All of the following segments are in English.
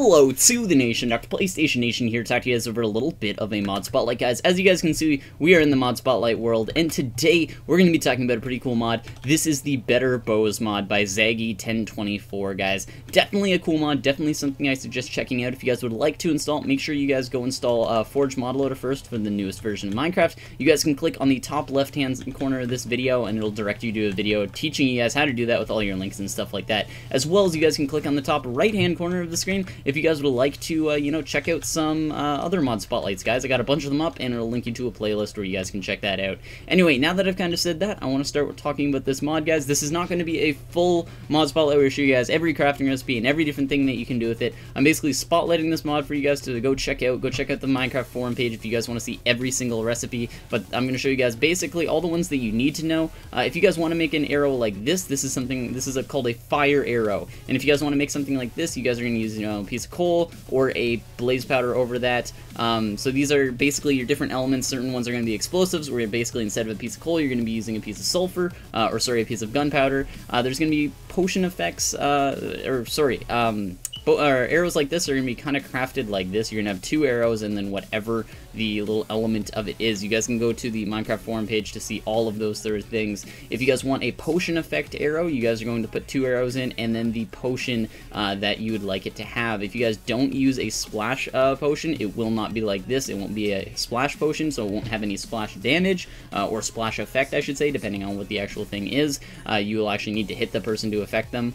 Hello to the nation, Dr. PlayStation Nation here to talk to you guys over a little bit of a mod spotlight, guys. As you guys can see, we are in the mod spotlight world, and today we're going to be talking about a pretty cool mod. This is the Better Bows mod by Zaggy1024, guys. Definitely a cool mod, definitely something I suggest checking out if you guys would like to install. Make sure you guys go install Forge Mod Loader first for the newest version of Minecraft. You guys can click on the top left-hand corner of this video, and it'll direct you to a video teaching you guys how to do that with all your links and stuff like that. As well as you guys can click on the top right-hand corner of the screen if you guys would like to, check out some other mod spotlights, guys. I got a bunch of them up, and it'll link you to a playlist where you guys can check that out. Anyway, now that I've kind of said that, I want to start with talking about this mod, guys. This is not going to be a full mod spotlight where I show you guys every crafting recipe and every different thing that you can do with it. I'm basically spotlighting this mod for you guys to go check out. Go check out the Minecraft forum page if you guys want to see every single recipe, but I'm going to show you guys basically all the ones that you need to know. If you guys want to make an arrow like this, this is called a fire arrow, and if you guys want to make something like this, you guys are going to use, a piece of coal or a blaze powder over that. So these are basically your different elements. Certain ones are going to be explosives, where basically instead of a piece of coal, you're going to be using a piece of sulfur, a piece of gunpowder. There's going to be potion effects, arrows like this are going to be kind of crafted like this. You're going to have two arrows and then whatever the little element of it is. You guys can go to the Minecraft forum page to see all of those things. If you guys want a potion effect arrow, you guys are going to put two arrows in and then the potion that you would like it to have. If you guys don't use a splash potion, it will not be like this. It won't be a splash potion, so it won't have any splash damage, or splash effect, I should say, depending on what the actual thing is. You will actually need to hit the person to affect them.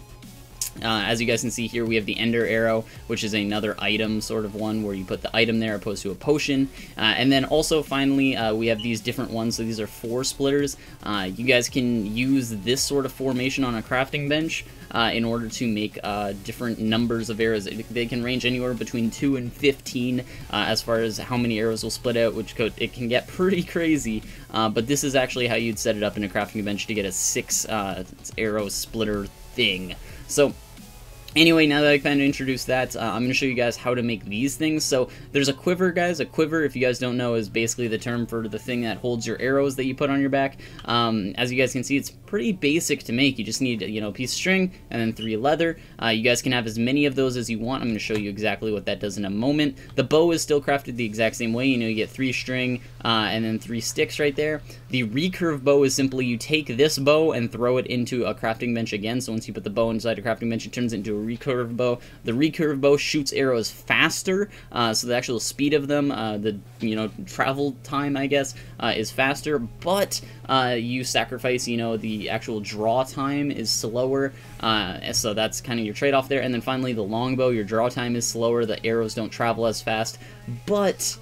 As you guys can see here, we have the Ender Arrow, which is another item sort of one where you put the item there opposed to a potion. And then also finally, we have these different ones. So these are 4 splitters. You guys can use this sort of formation on a crafting bench in order to make different numbers of arrows. They can range anywhere between 2 and 15 as far as how many arrows will split out, which it can get pretty crazy. But this is actually how you'd set it up in a crafting bench to get a 6 arrow splitter thing. So anyway, now that I kind of introduced that, I'm going to show you guys how to make these things. So there's a quiver, guys. A quiver, if you guys don't know, is basically the term for the thing that holds your arrows that you put on your back. As you guys can see, it's pretty basic to make. You just need, a piece of string and then 3 leather. You guys can have as many of those as you want. I'm going to show you exactly what that does in a moment. The bow is still crafted the exact same way. You get 3 string and then 3 sticks right there. The recurve bow is simply you take this bow and throw it into a crafting bench again. So once you put the bow inside a crafting bench, it turns into a recurve bow. The recurve bow shoots arrows faster, so the actual speed of them, the travel time, I guess, is faster, but you sacrifice, the actual draw time is slower, so that's kind of your trade-off there. And then finally, the longbow, your draw time is slower, the arrows don't travel as fast, but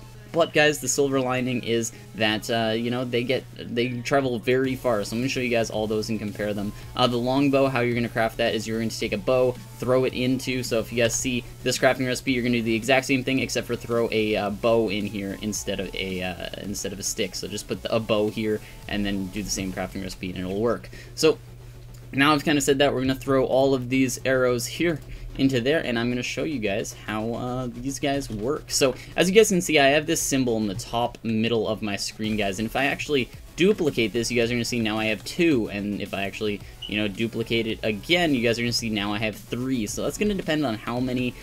guys, the silver lining is that, they travel very far. So I'm going to show you guys all those and compare them. The longbow, how you're going to craft that is you're going to take a bow, throw it into, so if you guys see this crafting recipe, you're going to do the exact same thing except for throw a bow in here instead of a stick. So just put a bow here and then do the same crafting recipe and it'll work. So now I've kind of said that, we're going to throw all of these arrows here into there, and I'm going to show you guys how these guys work. So as you guys can see, I have this symbol in the top middle of my screen, guys, and if I actually duplicate this, you guys are going to see now I have 2, and if I actually duplicate it again, you guys are going to see now I have 3. So that's going to depend on how many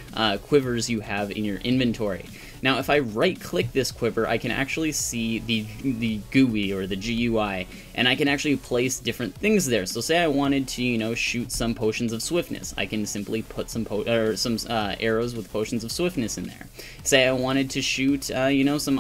quivers you have in your inventory. Now, if I right-click this quiver, I can actually see the GUI, or the GUI, and I can actually place different things there. So say I wanted to, shoot some potions of swiftness. I can simply put some arrows with potions of swiftness in there. Say I wanted to shoot, some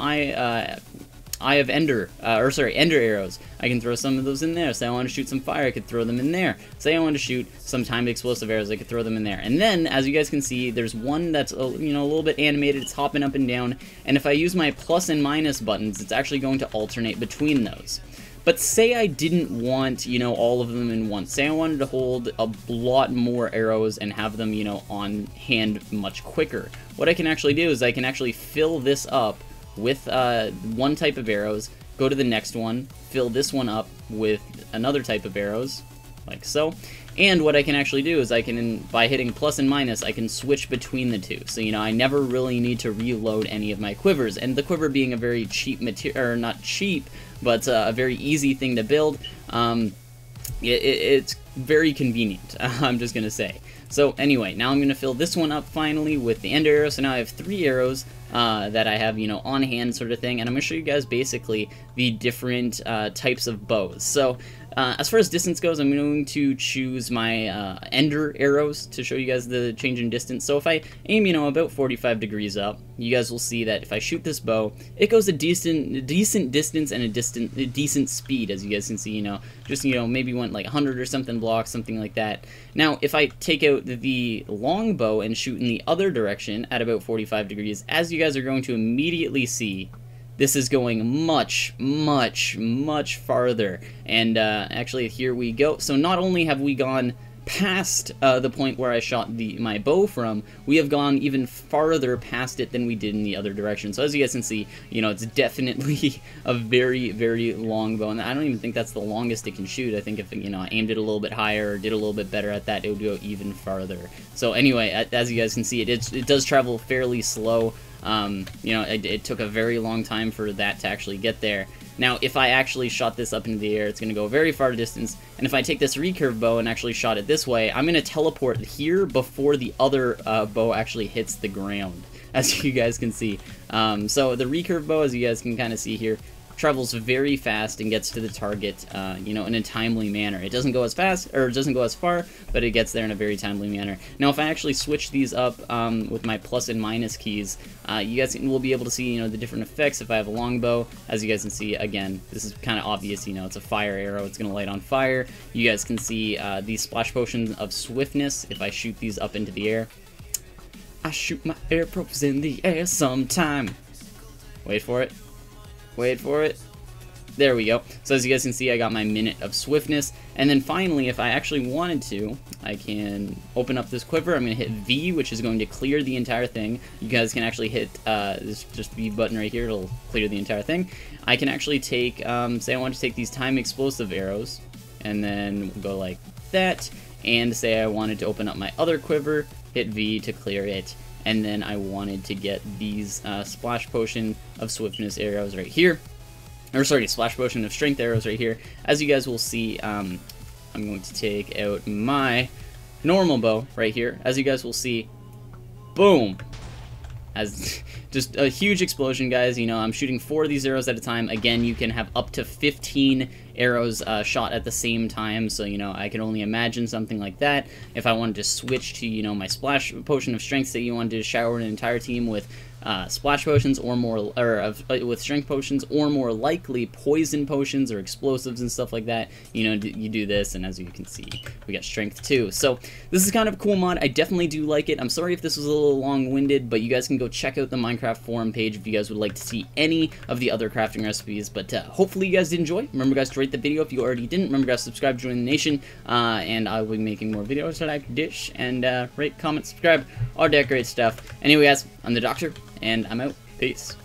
Eye of Ender, Ender arrows. I can throw some of those in there. Say I want to shoot some fire, I could throw them in there. Say I want to shoot some timed explosive arrows, I could throw them in there. And then, as you guys can see, there's one that's, a little bit animated. It's hopping up and down. And if I use my plus and minus buttons, it's actually going to alternate between those. But say I didn't want, all of them in one. Say I wanted to hold a lot more arrows and have them, on hand much quicker. What I can actually do is I can actually fill this up with one type of arrows, go to the next one, fill this one up with another type of arrows, like so. And what I can actually do is I can, by hitting plus and minus, I can switch between the two. So, I never really need to reload any of my quivers. And the quiver being a very cheap material, or not cheap, but a very easy thing to build, it's very convenient, I'm just gonna say. So anyway, now I'm going to fill this one up finally with the end arrow. So now I have 3 arrows that I have, you know, on hand sort of thing. And I'm going to show you guys basically the different types of bows. So as far as distance goes, I'm going to choose my ender arrows to show you guys the change in distance. So if I aim, you know, about 45 degrees up, you guys will see that if I shoot this bow, it goes a decent distance and a decent speed, as you guys can see, you know, just, you know, maybe went like 100 or something blocks, something like that. Now, if I take out the long bow and shoot in the other direction at about 45 degrees, as you guys are going to immediately see, this is going much, much, much farther. And actually, here we go. So not only have we gone past the point where I shot my bow from, we have gone even farther past it than we did in the other direction. So as you guys can see, you know, it's definitely a very, very long bow, and I don't even think that's the longest it can shoot. I think if, you know, I aimed it a little bit higher or did a little bit better at that, it would go even farther. So anyway, as you guys can see, it does travel fairly slow. You know, it took a very long time for that to actually get there. Now, if I actually shot this up into the air, it's going to go a very far distance, and if I take this recurve bow and actually shot it this way, I'm going to teleport here before the other bow actually hits the ground, as you guys can see. So the recurve bow, as you guys can kind of see here, travels very fast and gets to the target, you know, in a timely manner. It doesn't go as fast, or it doesn't go as far, but it gets there in a very timely manner. Now, if I actually switch these up with my plus and minus keys, you guys will be able to see, you know, the different effects. If I have a longbow, as you guys can see, again, this is kind of obvious, you know, it's a fire arrow, it's going to light on fire. You guys can see these splash potions of swiftness. If I shoot these up into the air, I shoot my arrows in the air sometime. Wait for it. Wait for it. There we go. So as you guys can see, I got my minute of swiftness. And then finally, if I actually wanted to, I can open up this quiver. I'm going to hit V, which is going to clear the entire thing. You guys can actually hit this just V button right here. It'll clear the entire thing. I can actually take, say I want to take these time explosive arrows, and then go like that. And say I wanted to open up my other quiver, hit V to clear it. And then I wanted to get these splash potion of swiftness arrows right here, or sorry, splash potion of strength arrows right here. As you guys will see, I'm going to take out my normal bow right here. As you guys will see, boom, as just a huge explosion, guys. You know, I'm shooting 4 of these arrows at a time. Again, you can have up to 15 arrows shot at the same time, so, you know, I can only imagine something like that. If I wanted to switch to, you know, my splash potion of strength, that you wanted to shower an entire team with splash potions or more, or with strength potions, or more likely poison potions or explosives and stuff like that, you know, you do this, and as you can see, we got strength too. So this is kind of a cool mod. I definitely do like it. I'm sorry if this was a little long-winded, but you guys can go check out the Minecraft forum page if you guys would like to see any of the other crafting recipes. But hopefully you guys did enjoy. Remember, guys, to rate the video if you already didn't. Remember, guys, subscribe, join the nation, and I will be making more videos like this, and rate, comment, subscribe, all that great stuff. Anyway, guys, I'm the Doctor, and I'm out. Peace.